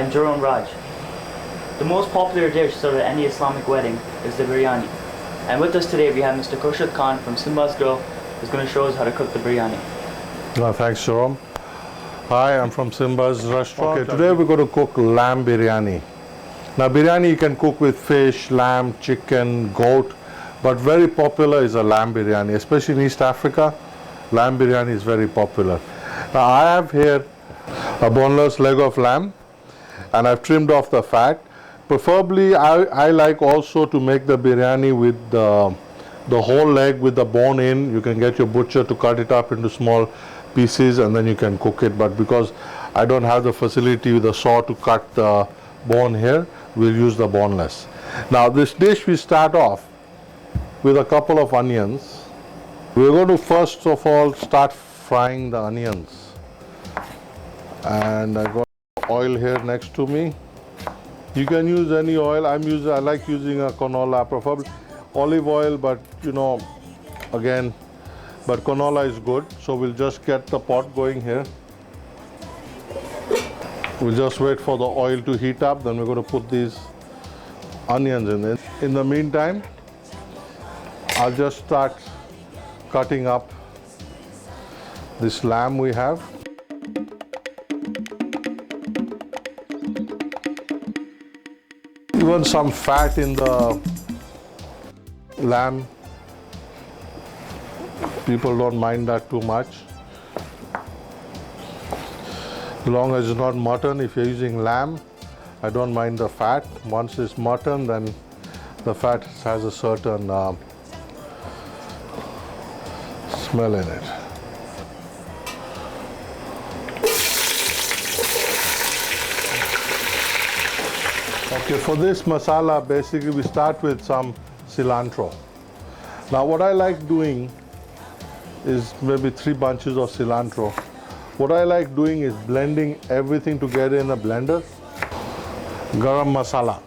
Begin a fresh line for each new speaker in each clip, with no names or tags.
I'm Jerome Raj. The most popular dish served at any Islamic wedding is the biryani. And with us today we have Mr. Khurshid Khan from Simba's Grill, who's going to show us how to cook the biryani.
Thanks, Jerome. Hi, I'm from Simba's restaurant. Okay, today we're going to cook lamb biryani. Now, biryani you can cook with fish, lamb, chicken, goat, but very popular is a lamb biryani, especially in East Africa. Lamb biryani is very popular. Now, I have here a boneless leg of lamb, and I've trimmed off the fat. Preferably, I like also to make the biryani with the whole leg with the bone in. You can get your butcher to cut it up into small pieces and then you can cook it. But because I don't have the facility with a saw to cut the bone here, we'll use the boneless. Now, this dish we start off with a couple of onions. We're going to first of all start frying the onions. And I got oil here next to me. You can use any oil. I like using a canola, preferably olive oil, but again, but canola is good. So we'll just get the pot going here. We'll just wait for the oil to heat up. Then we're going to put these onions in it. In the meantime, I'll just start cutting up this lamb we have. Even some fat in the lamb. People don't mind that too much. As long as it's not mutton, if you're using lamb, I don't mind the fat. Once it's mutton, then the fat has a certain smell in it. Okay, for this masala, basically we start with some cilantro. Now, what I like doing is maybe 3 bunches of cilantro. What I like doing is blending everything together in a blender. Garam masala.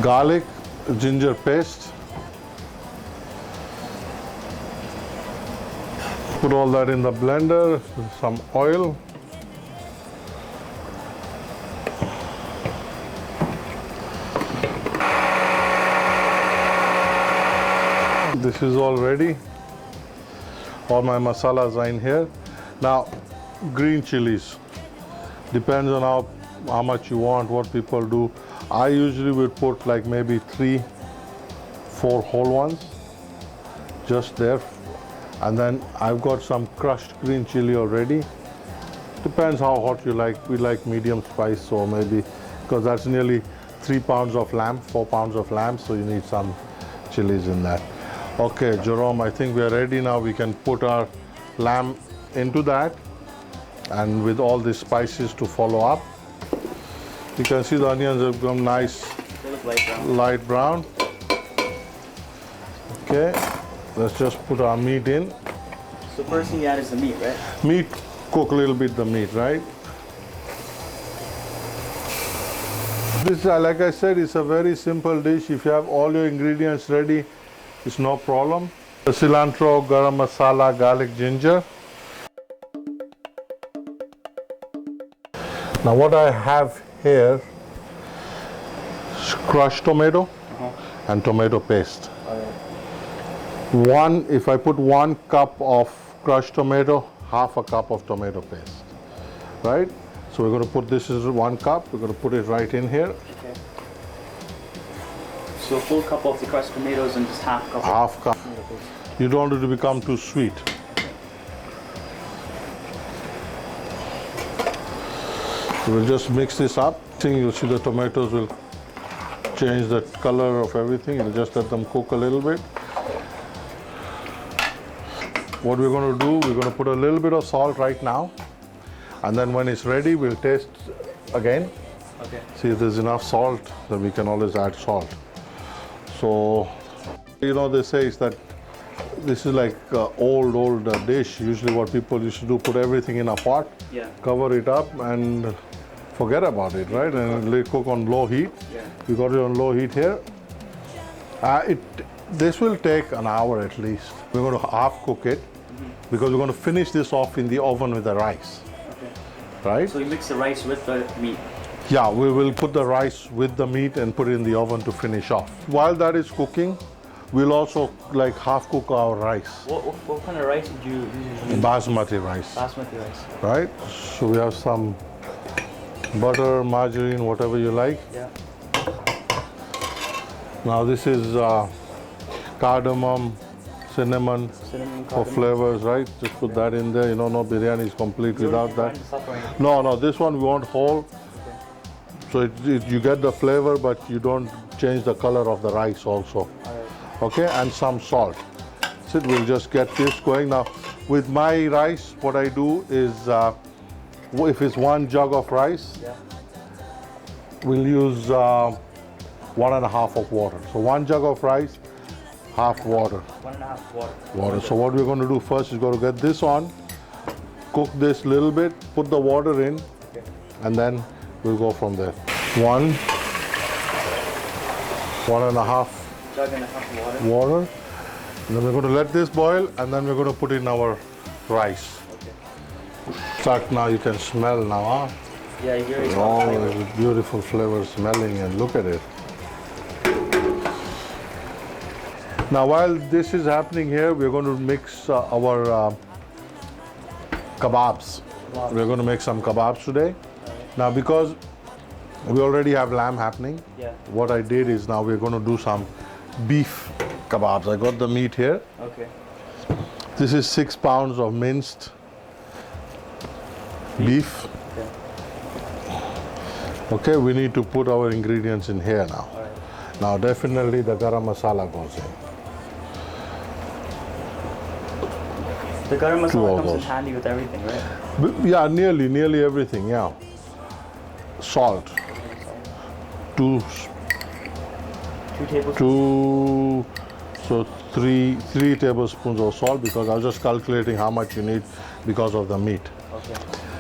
Garlic, ginger paste. Put all that in the blender, some oil. This is all ready. All my masalas are in here. Now, green chilies. Depends on how much you want, what people do. I usually would put like maybe 3-4 whole ones just there. And then I've got some crushed green chili already. Depends how hot you like. We like medium spice, so maybe, because that's nearly 3 pounds of lamb, 4 pounds of lamb, so you need some chilies in that. Okay, Jerome, I think we are ready now. We can put our lamb into that, and with all the spices to follow up. You can see the onions have become nice, light brown. Okay, let's just put our meat in.
So first thing you add is the meat, right?
Meat, cook a little bit the meat, right? This, like I said, it's a very simple dish. If you have all your ingredients ready, it's no problem. The cilantro, garam masala, garlic, ginger. Now what I have here is crushed tomato and tomato paste. If I put 1 cup of crushed tomato, half a cup of tomato paste, right? So we're going to put this as 1 cup. We're going to put it right in here.
Okay. So a full cup of the crushed tomatoes and just half cup.
Half cup. You don't want it to become too sweet. We'll just mix this up. You'll see the tomatoes will change the color of everything. You'll just let them cook a little bit. What we're going to do, we're going to put a little bit of salt right now. And then when it's ready, we'll taste again.
Okay.
See if there's enough salt, then we can always add salt. So, they say is that this is like old dish. Usually what people used to do, put everything in a pot, cover it up and forget about it, right? And let it cook on low heat.
Yeah.
We got it on low heat here. This will take an hour at least. We're going to half cook it because we're going to finish this off in the oven with the rice.
Okay.
Right?
So you mix the rice with the meat.
Yeah, we will put the rice with the meat and put it in the oven to finish off. While that is cooking, we'll also like half cook our rice.
What kind of rice would you usually use?
Basmati rice.
Basmati rice.
Right? So we have some butter, margarine, whatever you like.
Yeah.
Now this is cardamom, cinnamon for flavors, right? Just put that in there. You know, no biryani is complete without that. No, this one we want whole. So you get the flavor, but you don't change the color of the rice also. Okay, and some salt. So we'll just get this going. Now, with my rice, what I do is, if it's 1 jug of rice, we'll use 1.5 of water. So 1 jug of rice, half water.
1.5
Water. So what we're going to do first is going to get this on, cook this little bit, put the water in, and then we'll go from there. 1.5
jug and a half
water. And then we're going to let this boil, and then we're going to put in our rice.
Okay.
Start now. You can smell now, huh?
Yeah, you hear it.
Oh, the beautiful flavor smelling, and look at it. Now, while this is happening here, we're going to mix our kebabs. We're going to make some kebabs today. Now, because we already have lamb happening, what I did is now we're going to do some beef kebabs. I got the meat here.
Okay.
This is 6 pounds of minced beef. Okay, we need to put our ingredients in here now. Now, definitely the garam masala goes in.
The garam masala comes in handy with everything, right?
Yeah, nearly everything, yeah. Salt. 2
tablespoons.
So 3 tablespoons of salt, because I was just calculating how much you need because of the meat.
Okay.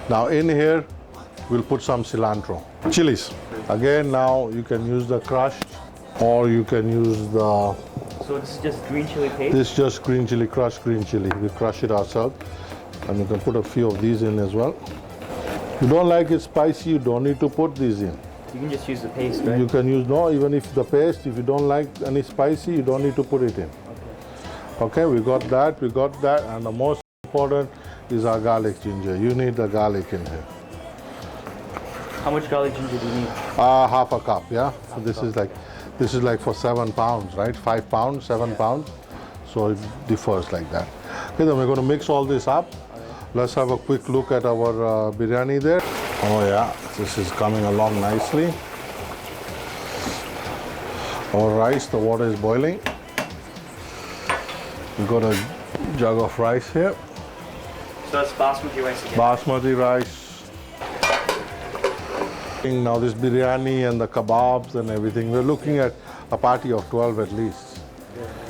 Now in here, we'll put some cilantro. Chilies. Again, now you can use the crushed, or you can use the...
So this is just green chili paste?
This is just green chili, crushed green chili. We crush it ourselves. And you can put a few of these in as well. If you don't like it spicy, you don't need to put these in.
You can just use the paste, right?
You can use, no, even if the paste, if you don't like any spicy, you don't need to put it in. Okay, we got that, and the most important is our garlic ginger. You need the garlic in here.
How much garlic ginger do you need?
Half a cup, yeah? So this is like for 7 pounds, right? 5 pounds, 7 pounds. So it differs like that. Okay, then we're going to mix all this up. Let's have a quick look at our biryani there. Oh yeah, this is coming along nicely. Our rice, the water is boiling. We've got a jug of rice here.
So it's basmati rice again?
Basmati rice. Now this biryani and the kebabs and everything, we're looking at a party of 12 at least.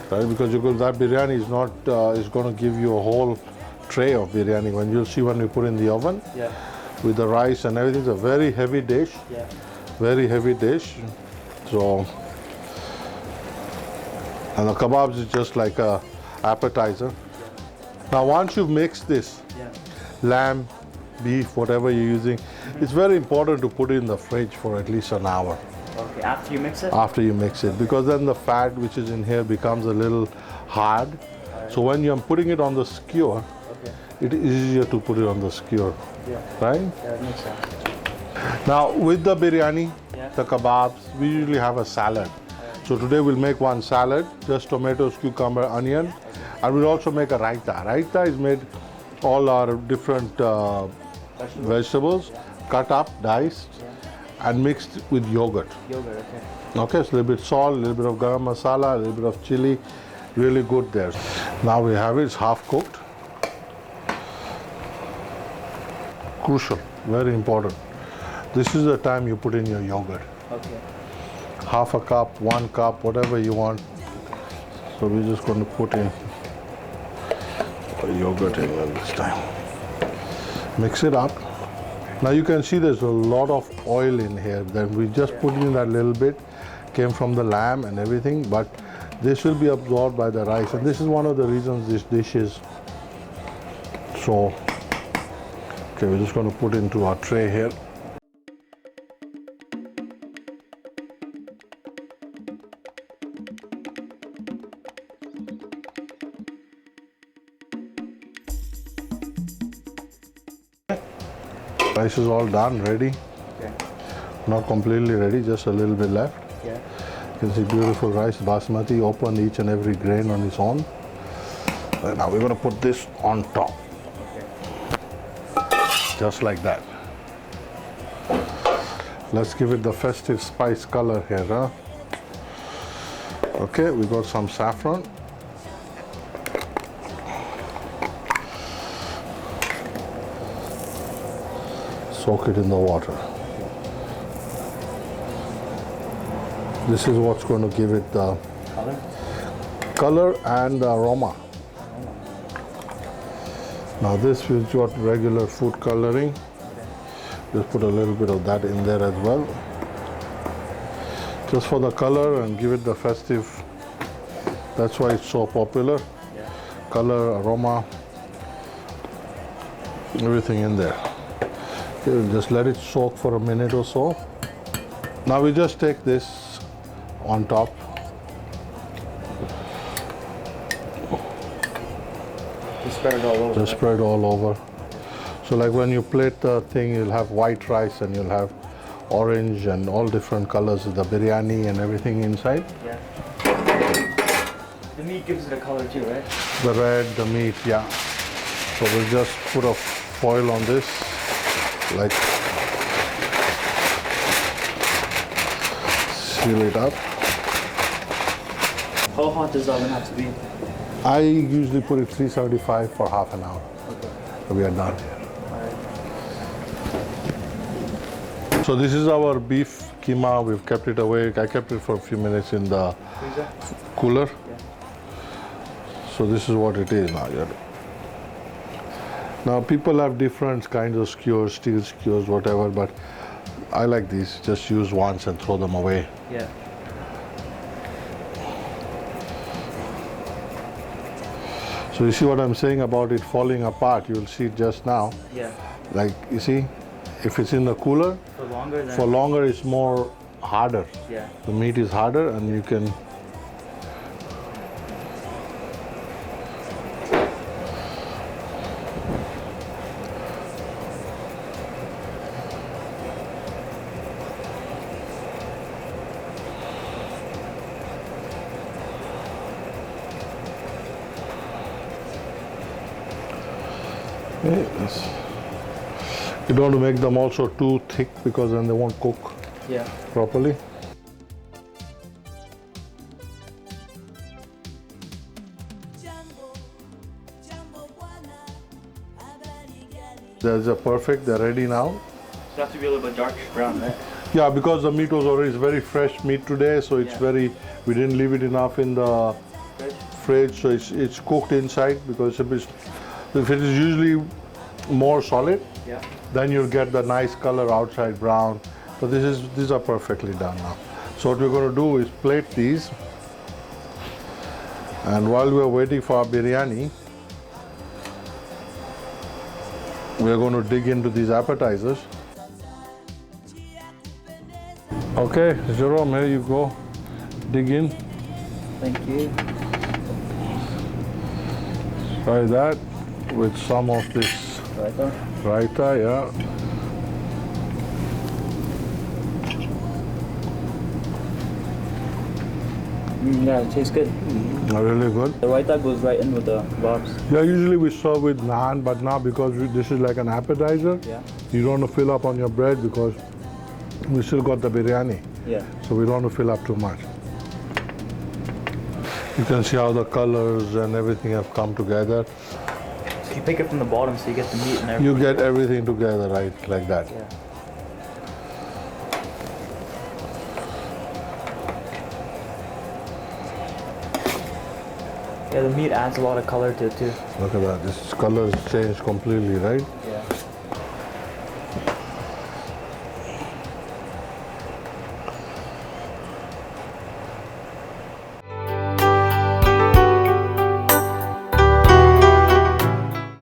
Right? Because that biryani is not, is going to give you a whole tray of biryani. When you'll see when we put in the oven, with the rice and everything, it's a very heavy dish. Very heavy dish. So, and the kebabs is just like a appetizer. Now once you've mixed this, lamb, beef, whatever you're using, it's very important to put it in the fridge for at least an hour.
Okay, after you mix it?
After you mix it, because then the fat which is in here becomes a little hard. So when you're putting it on the skewer, it is easier to put it on the skewer. Right?
Yeah, that makes sense.
Now with the biryani, the kebabs, we usually have a salad. So today we'll make one salad, just tomatoes, cucumber, onion, and we'll also make a raita. Raita is made all our different vegetables, cut up, diced, and mixed with yogurt.
Yogurt,
Okay, so a little bit salt, a little bit of garam masala, a little bit of chili, really good there. Now we have it, it's half cooked. Crucial, very important. This is the time you put in your yogurt.
Okay.
Half a cup, 1 cup, whatever you want. So we're just going to put in yogurt in this time. Mix it up. Now you can see there's a lot of oil in here. Then we just put in that little bit, came from the lamb and everything, but this will be absorbed by the rice. And this is one of the reasons this dish is So, okay, we're just going to put into our tray here. Rice is all done, ready.
Okay.
Not completely ready, just a little bit left.
Yeah.
You can see beautiful rice, basmati, open each and every grain on its own. And now we're going to put this on top.
Okay.
Just like that. Let's give it the festive spice color here, huh? Okay, we got some saffron. Soak it in the water. This is what's going to give it the color and the aroma. Now this is got regular food coloring. Just put a little bit of that in there as well. Just for the color and give it the festive. That's why it's so popular.
Yeah.
Color, aroma, everything in there. Okay, just let it soak for a minute or so. Now we just take this on top.
Just spread it all over.
Just spread all over. So like when you plate the thing, you'll have white rice and you'll have orange and all different colors of the biryani and everything inside.
Yeah. The meat gives it a color too, right?
The red, the meat, yeah. So we'll just put a foil on this, like seal it up.
How hot does the oven have to be?
I usually put it 375 for half an hour.
Okay.
So we are done here.
Alright.
So this is our beef keema. We've kept it away. I kept it for a few minutes in the cooler.
Yeah.
So this is what it is now. Yeah. Now people have different kinds of skewers, steel skewers, whatever, but I like these. Just use once and throw them away.
Yeah.
So you see what I'm saying about it falling apart? You'll see it just now.
Yeah.
Like you see, if it's in the cooler,
For longer
it's more harder.
Yeah.
The meat is harder and you can. Okay, you don't want to make them also too thick because then they won't cook
Yeah.
properly. They're perfect, they're ready now.
They have to be a little bit dark brown, right?
Yeah, because the meat was already very fresh meat today, so it's
Yeah.
we didn't leave it enough in the fridge, so it's cooked inside because if it is usually more solid,
Yeah.
then you'll get the nice color outside brown. So these are perfectly done now. So what we're going to do is plate these, and while we're waiting for our biryani, we're going to dig into these appetizers. Okay, Jerome, here you go. Dig in.
Thank you.
Try that with some of this
Raita.
raita, yeah.
Yeah, it tastes good.
Really good.
The raita goes right in with the kebabs.
Yeah, usually we serve with naan, but now because this is like an appetizer,
Yeah.
you don't want to fill up on your bread because we still got the biryani.
Yeah.
So we don't want to fill up too much. You can see how the colors and everything have come together.
So you pick it from the bottom so you get the meat and everything.
You get everything together, right, like that.
Yeah. Yeah, the meat adds a lot of color to it too.
Look at that. This color changed completely, right?
Yeah.